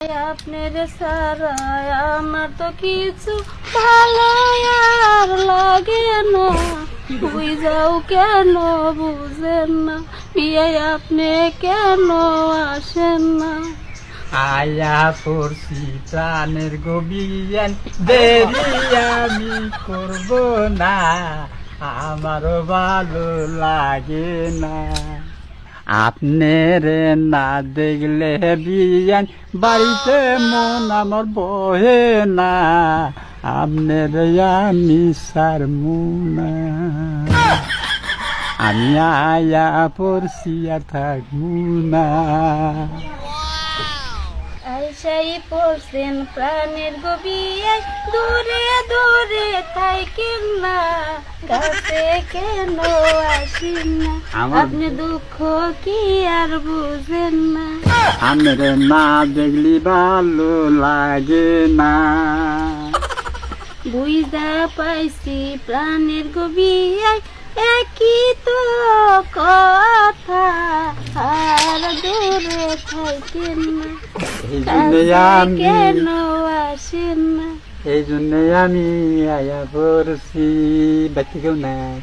আপনার সারা আমার তো কিছু ভালো আর লাগে না, বুঝাও কেন বুঝেন না, বিয়ে আপনি কেন আসেন না। আয়া পড়ছি প্রাণের গবিয়ান, দেরি আমি করব না, আমারও ভালো লাগে না। আপনারে না দেখলে বিয়ান, বাড়িতে মন আমার বহে না, আপনারে আমি সারমু না। আমি আয়া পড়ছি আর থাকবো না। আইসাই পড়ছেন প্রাণের গভীরে, দূরে দূরে থাকেন না, কাছে কেন আসেন না, আপনি দুঃখ কি আর বুঝেন না। আমারে না দেখলি ভালো লাগে না। বুঝা পাইছি প্রাণের গভীরে একই তো কথা, আর দূরে থাকেন না, এই জন্যে আমি কেন আসেন না। এই জন্যে আমি আয়া পড়ছি, বাচ্চা কেউ নাই।